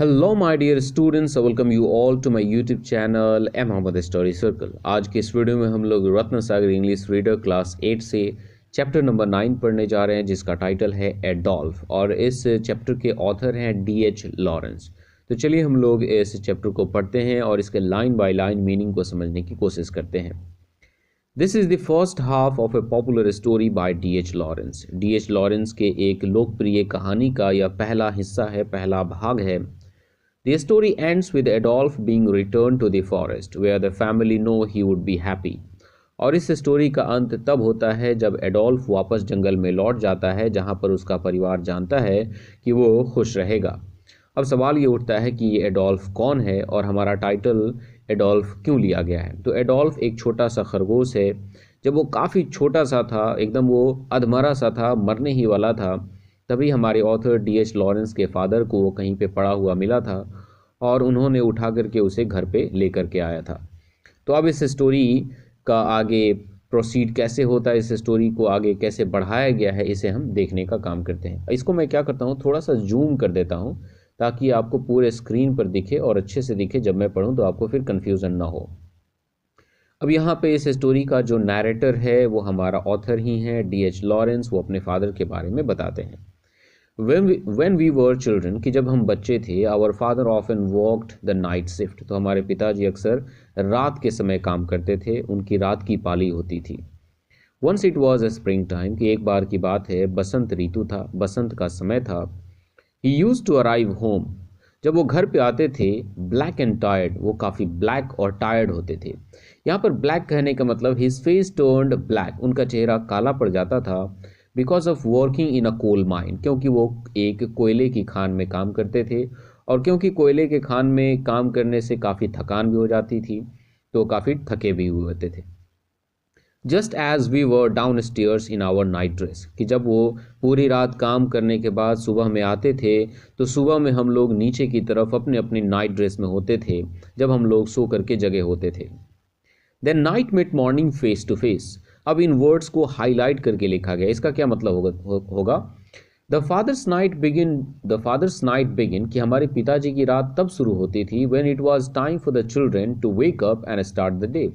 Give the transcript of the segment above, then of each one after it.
Hello my dear students, welcome you all to my YouTube channel M Mohammad story circle. आज के इस video में हम लोग Ratna Sagar English reader class 8 से चैप्टर नंबर 9 पढ़ने जा रहे हैं, जिसका टाइटल है एडोल्फ, और इस चैप्टर के ऑथर हैं D.H. लॉरेंस। तो चलिए हम लोग इस चैप्टर को पढ़ते हैं और इसके लाइन बाय लाइन मीनिंग को समझने की कोशिश करते हैं। This is the first half of A popular story by D.H. Lawrence. D.H. Lawrence के एक लोकप्रिय कहानी का यह पहला हिस्सा है, पहला भाग है। The story ends with Adolf being returned to the forest, where the family know he would be happy. और इस स्टोरी का अंत तब होता है जब एडोल्फ वापस जंगल में लौट जाता है, जहां पर उसका परिवार जानता है कि वो खुश रहेगा। अब सवाल ये उठता है कि ये एडोल्फ कौन है और हमारा टाइटल एडोल्फ क्यों लिया गया है। तो एडोल्फ एक छोटा सा खरगोश है। जब वो काफ़ी छोटा सा था, एकदम वो अधमरा सा था, मरने ही वाला था, तभी हमारे ऑथर D.H. लॉरेंस के फादर को वो कहीं पे पड़ा हुआ मिला था और उन्होंने उठा करके उसे घर पे लेकर के आया था। तो अब इस स्टोरी का आगे प्रोसीड कैसे होता है, इस स्टोरी को आगे कैसे बढ़ाया गया है, इसे हम देखने का काम करते हैं। इसको मैं क्या करता हूँ, थोड़ा सा जूम कर देता हूँ ताकि आपको पूरे स्क्रीन पर दिखे और अच्छे से दिखे। जब मैं पढ़ूँ तो आपको फिर कन्फ्यूज़न ना हो। अब यहाँ पे इस स्टोरी का जो नैरेटर है वो हमारा ऑथर ही है, D.H. लॉरेंस। वो अपने फादर के बारे में बताते हैं। When we were children, कि जब हम बच्चे थे, our father often worked the night shift, तो हमारे पिताजी अक्सर रात के समय काम करते थे, उनकी रात की पाली होती थी। Once it was a spring time, कि एक बार की बात है, बसंत ऋतु था, बसंत का समय था। He used to arrive home, जब वो घर पे आते थे, ब्लैक एंड टायर्ड, वो काफ़ी ब्लैक और टायर्ड होते थे। यहाँ पर ब्लैक कहने का मतलब हिज फेस टर्न्ड ब्लैक, उनका चेहरा काला पड़ जाता था। Because of working in a coal mine, क्योंकि वो एक कोयले की खान में काम करते थे, और क्योंकि कोयले के खान में काम करने से काफ़ी थकान भी हो जाती थी, तो काफ़ी थके भी हुए होते थे। Just as we were downstairs in our night dress, कि जब वो पूरी रात काम करने के बाद सुबह में आते थे, तो सुबह में हम लोग नीचे की तरफ अपने अपनी नाइट ड्रेस में होते थे, जब हम लोग सो करके जगे होते थे। Then night met morning face to face. अब इन वर्ड्स को हाईलाइट करके लिखा गया। इसका क्या मतलब होगा? द फादर्स नाइट बिगिन, कि हमारे पिताजी की रात तब शुरू होती थी, when it was time for the children to wake up and start the day,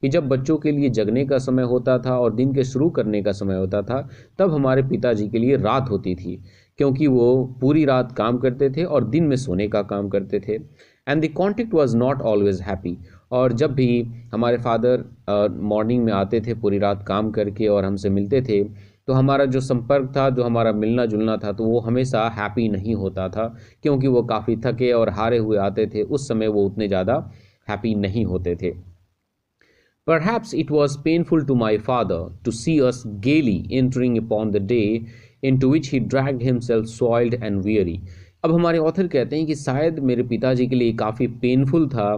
कि जब बच्चों के लिए जगने का समय होता था और दिन के शुरू करने का समय होता था, तब हमारे पिताजी के लिए रात होती थी, क्योंकि वो पूरी रात काम करते थे और दिन में सोने का काम करते थे। And the contact was not always happy, और जब भी हमारे फादर मॉर्निंग में आते थे पूरी रात काम करके और हमसे मिलते थे, तो हमारा जो संपर्क था, जो हमारा मिलना जुलना था, तो वो हमेशा हैप्पी नहीं होता था, क्योंकि वो काफ़ी थके और हारे हुए आते थे। उस समय वो उतने ज़्यादा हैप्पी नहीं होते थे। Perhaps it was painful to my father to see us gaily entering upon the day into which he dragged himself soiled and weary. अब हमारे ऑथर कहते हैं कि शायद मेरे पिताजी के लिए काफ़ी पेनफुल था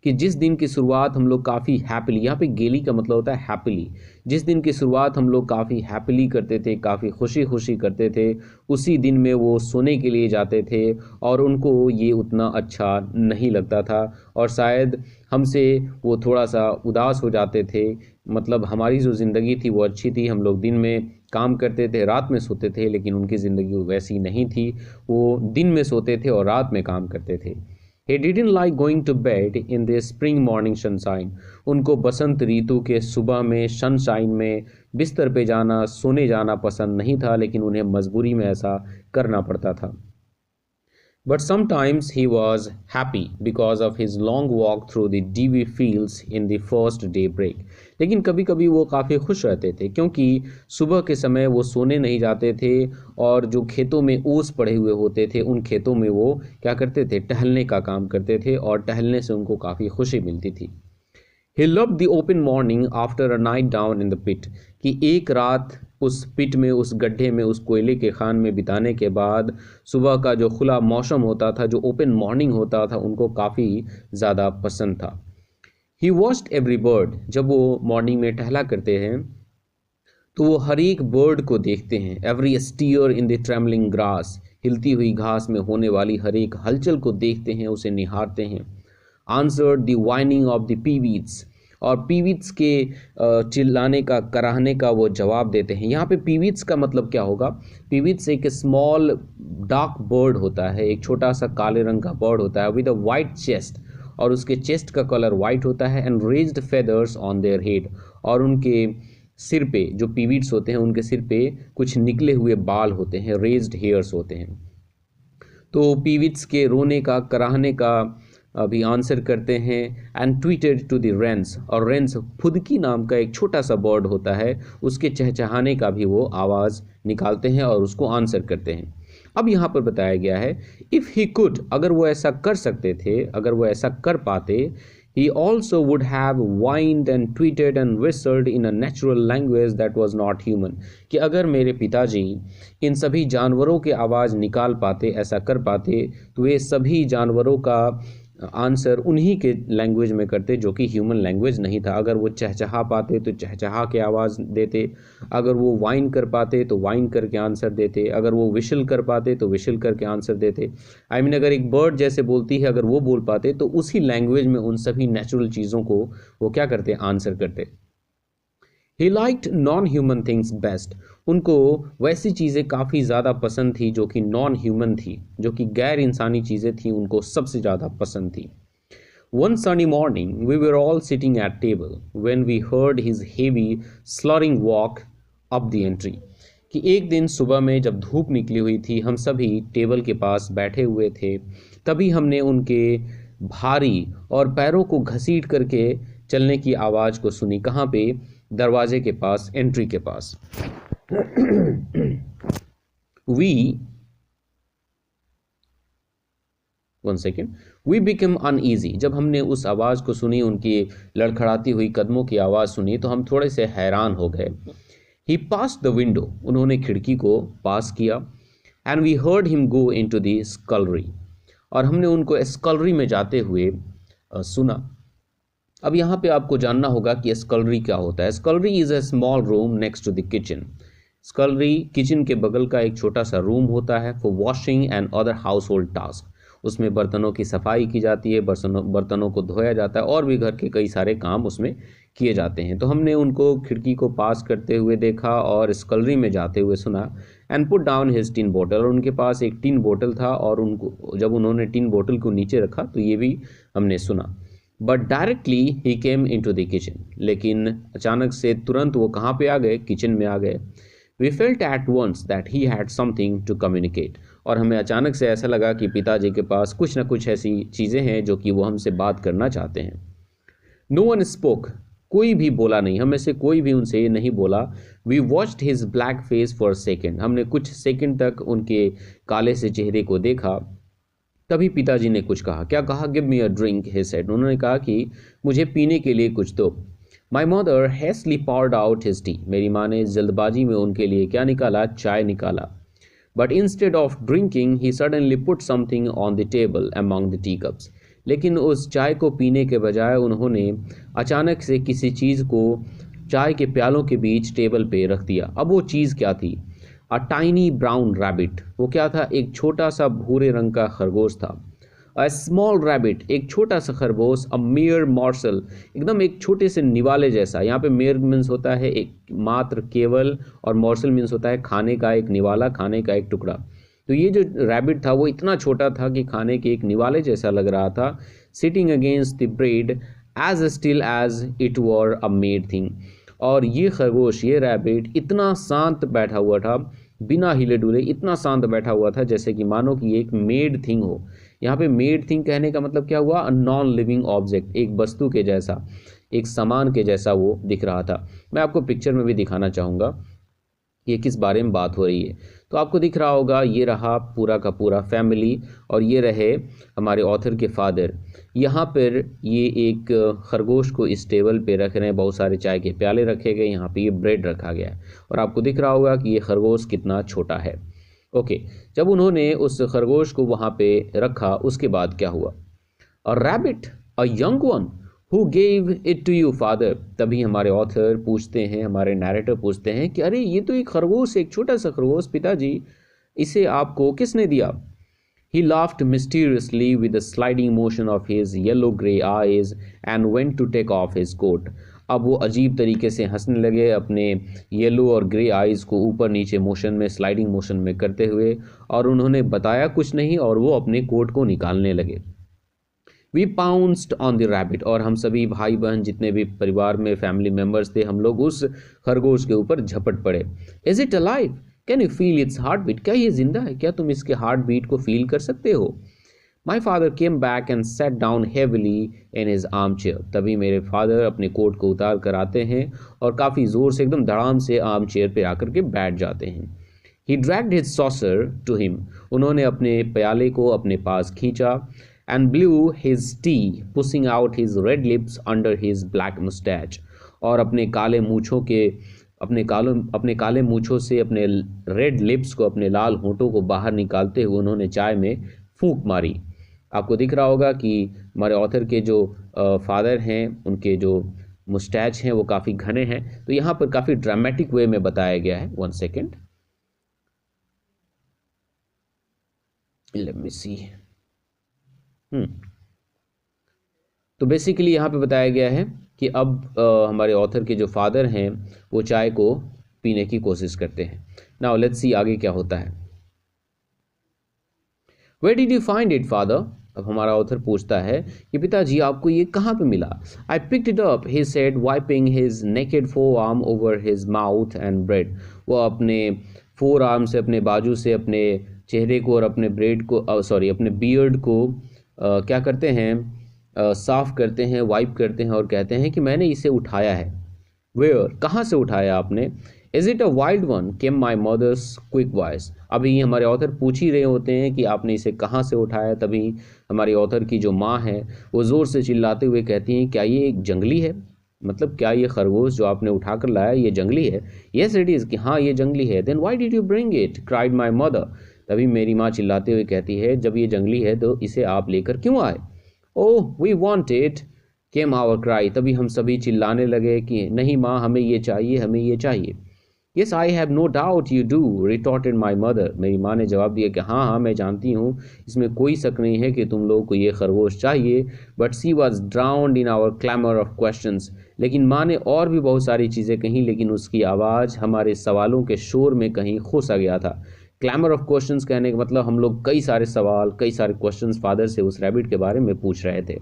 कि जिस दिन की शुरुआत हम लोग काफ़ी हैप्पीली, यहाँ पे गेली का मतलब होता है हैप्पीली, जिस दिन की शुरुआत हम लोग काफ़ी हैप्पीली करते थे, काफ़ी खुशी खुशी करते थे, उसी दिन में वो सोने के लिए जाते थे और उनको ये उतना अच्छा नहीं लगता था, और शायद हमसे वो थोड़ा सा उदास हो जाते थे। मतलब हमारी जो ज़िंदगी थी वो अच्छी थी, हम लोग दिन में काम करते थे, रात में सोते थे, लेकिन उनकी ज़िंदगी वैसी नहीं थी, वो दिन में सोते थे और रात में काम करते थे। He didn't like going to bed in the spring morning sunshine. उनको बसंत ऋतु के सुबह में सनशाइन में बिस्तर पे जाना, सोने जाना पसंद नहीं था, लेकिन उन्हें मजबूरी में ऐसा करना पड़ता था। But sometimes he was happy because of his long walk through the dewy fields in the first daybreak. लेकिन कभी कभी वो काफ़ी खुश रहते थे, क्योंकि सुबह के समय वो सोने नहीं जाते थे और जो खेतों में ओस पड़े हुए होते थे, उन खेतों में वो क्या करते थे, टहलने का काम करते थे, और टहलने से उनको काफ़ी खुशी मिलती थी। He loved the open morning after a night down in the pit, कि एक रात उस पिट में, उस गड्ढे में, उस कोयले के खान में बिताने के बाद सुबह का जो खुला मौसम होता था, जो ओपन मॉर्निंग होता था, उनको काफ़ी ज़्यादा पसंद था। He watched every bird, जब वो मॉर्निंग में टहला करते हैं तो वो हर एक बर्ड को देखते हैं। Every steer in the trembling grass, हिलती हुई घास में होने वाली हर एक हलचल को देखते हैं, उसे निहारते हैं। Answered the whining of the peewits, और पीविट्स के चिल्लाने का, कराहने का वो जवाब देते हैं। यहाँ पे पीविट्स का मतलब क्या होगा? पीविट्स एक स्मॉल डार्क बर्ड होता है, एक छोटा सा काले रंग का बर्ड होता है विद अ वाइट चेस्ट, और उसके चेस्ट का कलर वाइट होता है, and raised feathers on their head, और उनके सिर पे, जो पीविट्स होते हैं उनके सिर पे कुछ निकले हुए बाल होते हैं, रेज्ड हेयर्स होते हैं। तो पीविट्स के रोने का, कराहने का अभी आंसर करते हैं and tweeted to the wrens, और रेंस फुदकी नाम का एक छोटा सा बर्ड होता है, उसके चहचहाने का भी वो आवाज़ निकालते हैं और उसको आंसर करते हैं। अब यहाँ पर बताया गया है इफ़ ही कुड, अगर वो ऐसा कर सकते थे, अगर वो ऐसा कर पाते, he also would have whined and tweeted and whistled in a natural language that was not human, कि अगर मेरे पिताजी इन सभी जानवरों के आवाज़ निकाल पाते, ऐसा कर पाते, तो ये सभी जानवरों का आंसर उन्हीं के लैंग्वेज में करते जो कि ह्यूमन लैंग्वेज नहीं था। अगर वो चहचहा पाते तो चहचहा के आवाज़ देते, अगर वो वाइन कर पाते तो वाइन करके आंसर देते, अगर वो विशल कर पाते तो विशल करके आंसर देते। आई मीन अगर एक बर्ड जैसे बोलती है, अगर वो बोल पाते तो उसी लैंग्वेज में उन सभी नेचुरल चीज़ों को वो क्या करते, आंसर करते। He liked non human things best, उनको वैसी चीज़ें काफ़ी ज़्यादा पसंद थी जो कि नॉन ह्यूमन थी, जो कि गैर इंसानी चीज़ें थी, उनको सबसे ज़्यादा पसंद थी। One sunny morning, we were all sitting at table when we heard his heavy, slurring walk up the entry. कि एक दिन सुबह में जब धूप निकली हुई थी, हम सभी टेबल के पास बैठे हुए थे, तभी हमने उनके भारी और पैरों को घसीट करके चलने की आवाज़ को सुनी। कहाँ पे? दरवाजे के पास, एंट्री के पास। वी बिकम अनईजी, जब हमने उस आवाज़ को सुनी, उनकी लड़खड़ाती हुई कदमों की आवाज़ सुनी, तो हम थोड़े से हैरान हो गए। ही पास द विंडो, उन्होंने खिड़की को पास किया, and we heard him go into the scullery, और हमने उनको स्कलरी में जाते हुए सुना। अब यहाँ पे आपको जानना होगा कि स्कलरी क्या होता है। Scullery is a small room next to the kitchen. Scullery kitchen के बगल का एक छोटा सा रूम होता है for washing and other household task. उसमें बर्तनों की सफाई की जाती है, बर्तनों को धोया जाता है, और भी घर के कई सारे काम उसमें किए जाते हैं। तो हमने उनको खिड़की को पास करते हुए देखा और स्कलरी में जाते हुए सुना। And put down his tin बोतल, और उनके पास एक टिन बोतल था, और उनको जब उन्होंने टिन बोतल को नीचे रखा तो ये भी हमने सुना। But directly he came into the kitchen, लेकिन अचानक से तुरंत वो कहाँ पे आ गए? किचन में आ गए। We felt at once that he had something to communicate, और हमें अचानक से ऐसा लगा कि पिताजी के पास कुछ ना कुछ ऐसी चीज़ें हैं जो कि वो हमसे बात करना चाहते हैं। नो वन स्पोक, कोई भी बोला नहीं, हमें से कोई भी उनसे नहीं बोला। We watched his black face for seconds, हमने कुछ सेकेंड तक उनके काले से चेहरे को देखा। तभी पिताजी ने कुछ कहा। क्या कहा? Give me a drink, he said, उन्होंने कहा कि मुझे पीने के लिए कुछ दो। My mother hastily poured out his tea, मेरी माँ ने जल्दबाजी में उनके लिए क्या निकाला? चाय निकाला। But instead of drinking he suddenly put something on the table among the T cups, लेकिन उस चाय को पीने के बजाय उन्होंने अचानक से किसी चीज़ को चाय के प्यालों के बीच टेबल पे रख दिया। अब वो चीज़ क्या थी? अ टाइनी ब्राउन रैबिट, वो क्या था? एक छोटा सा भूरे रंग का खरगोश था। अ स्मॉल रैबिट, एक छोटा सा खरगोश। अ मेयर मॉर्सल, एकदम एक छोटे से निवाले जैसा। यहाँ पे मेयर मीन्स होता है एक मात्र, केवल, और मॉर्सल मीन्स होता है खाने का एक निवाला, खाने का एक टुकड़ा। तो ये जो रैबिट था वो इतना छोटा था कि खाने के एक निवाले जैसा लग रहा था। Sitting against the bread as still as it were a made thing, और ये खरगोश, ये रैबिट इतना शांत बैठा हुआ था, बिना हिले डुले इतना शांत बैठा हुआ था जैसे कि मानो कि एक मेड थिंग हो। यहाँ पे मेड थिंग कहने का मतलब क्या हुआ? नॉन लिविंग ऑब्जेक्ट, एक वस्तु के जैसा, एक सामान के जैसा वो दिख रहा था। मैं आपको पिक्चर में भी दिखाना चाहूँगा ये किस बारे में बात हो रही है। तो आपको दिख रहा होगा, ये रहा पूरा का पूरा फैमिली, और ये रहे हमारे ऑथर के फादर। यहाँ पर ये एक खरगोश को इस टेबल पे रख रहे हैं, बहुत सारे चाय के प्याले रखे गए, यहाँ पे ये ब्रेड रखा गया है, और आपको दिख रहा होगा कि ये खरगोश कितना छोटा है। ओके, जब उन्होंने उस खरगोश को वहाँ पे रखा, उसके बाद क्या हुआ? A rabbit, a young one, who gave it to you father, तभी हमारे ऑथर पूछते हैं, हमारे नैरेटर पूछते हैं कि अरे ये तो एक खरगोश, एक छोटा सा खरगोश, पिताजी इसे आपको किसने दिया? He laughed mysteriously with a sliding motion of his yellow-grey eyes and went to take off his coat. अब वो अजीब तरीके से हंसने लगे अपने येलो और ग्रे आइज़ को ऊपर नीचे मोशन में, स्लाइडिंग मोशन में करते हुए, और उन्होंने बताया कुछ नहीं और वो अपने कोट को निकालने लगे। We pounced on the rabbit, और हम सभी भाई बहन जितने भी परिवार में फैमिली मेम्बर्स थे, हम लोग उस खरगोश के ऊपर झपट पड़े। Is it alive? Can you feel its heart beat? क्या ये जिंदा है? क्या तुम इसके हार्ट बीट को फील कर सकते हो? My father came back and set down heavily in his arm chair. तभी मेरे फादर अपने कोट को उतार कर आते हैं और काफ़ी ज़ोर से, एकदम धड़ाम से आर्म चेयर पर आकर के बैठ जाते हैं। He dragged his saucer to him. उन्होंने अपने प्याले को अपने पास खींचा। And blew his tea pushing out his red lips under his black moustache. और अपने काले मूँछों से अपने रेड लिप्स को, अपने लाल होंठों को बाहर निकालते हुए उन्होंने चाय में फूंक मारी। आपको दिख रहा होगा कि हमारे ऑथर के जो फादर हैं, उनके जो मुस्टैच हैं वो काफ़ी घने हैं, तो यहाँ पर काफ़ी ड्रामेटिक वे में बताया गया है। 1 सेकेंड, लेट मी सी। तो बेसिकली यहाँ पे बताया गया है कि अब हमारे ऑथर के जो फादर हैं वो चाय को पीने की कोशिश करते हैं। नाउ लेट्स सी आगे क्या होता है। Where did you find it, father? अब हमारा ऑथर पूछता है कि पिताजी आपको ये कहाँ पे मिला? I picked it up, he said, wiping his naked forearm over his mouth and bread. वो अपने फोरआर्म से, अपने बाजू से अपने चेहरे को और अपने ब्रेड को, अपने बियर्ड को क्या करते हैं, साफ करते हैं, वाइप करते हैं और कहते हैं कि मैंने इसे उठाया है। Where? कहाँ से उठाया आपने? Is it a wild one? Came my mother's quick voice. अभी हमारे ऑथर पूछ ही रहे होते हैं कि आपने इसे कहाँ से उठाया, तभी हमारी ऑथर की जो माँ है वो ज़ोर से चिल्लाते हुए कहती हैं, क्या ये एक जंगली है? मतलब क्या ये खरगोश जो आपने उठा कर लाया ये जंगली है? Yes it is, कि हाँ ये जंगली है। Then why did you bring it? cried my mother. तभी मेरी माँ चिल्लाते हुए कहती है, जब ये जंगली है तो इसे आप लेकर क्यों आए? Oh, we want it. Came our cry. तभी हम सभी चिल्लाने लगे कि नहीं माँ, हमें ये चाहिए, हमें ये चाहिए। Yes, I have no doubt you do, retorted my mother. मेरी माँ ने जवाब दिया कि हाँ, मैं जानती हूँ, इसमें कोई शक नहीं है कि तुम लोगों को ये खरगोश चाहिए। But she was drowned in our clamor of questions. लेकिन माँ ने और भी बहुत सारी चीज़ें कहीं, लेकिन उसकी आवाज़ हमारे सवालों के शोर में कहीं खो सा गया था। क्लैमर ऑफ क्वेश्चंस कहने का मतलब हम लोग कई सारे सवाल, कई सारे क्वेश्चंस फादर से उस रैबिट के बारे में पूछ रहे थे।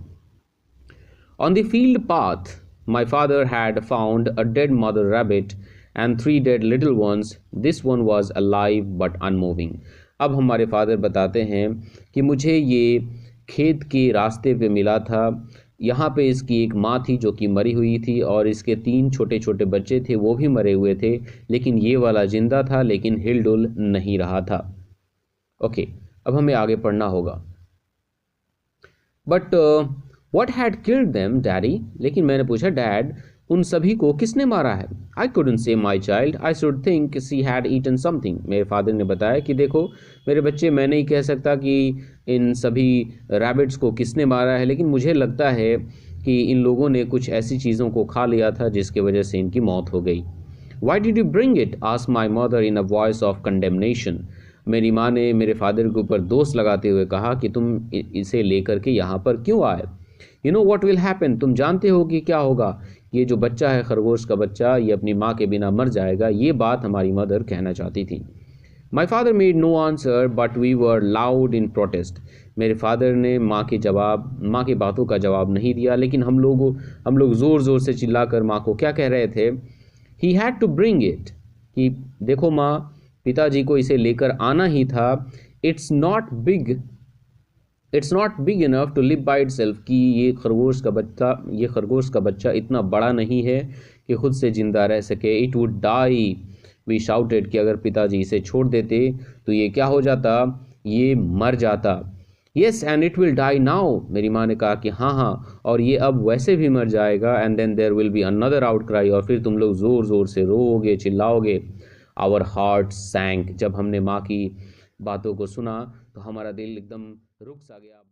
On the field path, my father had found a dead mother rabbit and 3 dead little ones. This one was alive but unmoving. अब हमारे फादर बताते हैं कि मुझे ये खेत के रास्ते पे मिला था। यहाँ पे इसकी एक माँ थी जो कि मरी हुई थी और इसके 3 छोटे छोटे बच्चे थे, वो भी मरे हुए थे, लेकिन ये वाला जिंदा था, लेकिन हिलडुल नहीं रहा था। ओके, अब हमें आगे पढ़ना होगा। But what had killed them daddy? लेकिन मैंने पूछा, डैड उन सभी को किसने मारा है? I couldn't say my child, I should think she had eaten something. मेरे फादर ने बताया कि देखो मेरे बच्चे, मैं नहीं कह सकता कि इन सभी रैबिट्स को किसने मारा है, लेकिन मुझे लगता है कि इन लोगों ने कुछ ऐसी चीज़ों को खा लिया था जिसकी वजह से इनकी मौत हो गई। Why did you bring it? Asked my mother in a voice of condemnation. मेरी माँ ने मेरे फादर के ऊपर दोष लगाते हुए कहा कि तुम इसे लेकर के यहाँ पर क्यों आए? You know what will happen? तुम जानते हो कि क्या होगा? ये जो बच्चा है, खरगोश का बच्चा, ये अपनी माँ के बिना मर जाएगा। ये बात हमारी मदर कहना चाहती थी। My father made no answer but we were loud in protest. मेरे फादर ने माँ की बातों का जवाब नहीं दिया, लेकिन हम लोग ज़ोर ज़ोर से चिल्लाकर माँ को क्या कह रहे थे? He had to bring it, कि देखो माँ, पिताजी को इसे लेकर आना ही था। It's not big enough to live by itself, कि ये खरगोश का बच्चा इतना बड़ा नहीं है कि खुद से जिंदा रह सके। It would die, we shouted, कि अगर पिताजी इसे छोड़ देते तो ये क्या हो जाता? ये मर जाता। Yes and it will die now, मेरी माँ ने कहा कि हाँ, और ये अब वैसे भी मर जाएगा। And then there will be another outcry, और फिर तुम लोग ज़ोर ज़ोर से रोओगे, चिल्लाओगे। आवर हार्ट सैंक, जब हमने माँ की बातों को सुना तो हमारा दिल एकदम रुक सा गया।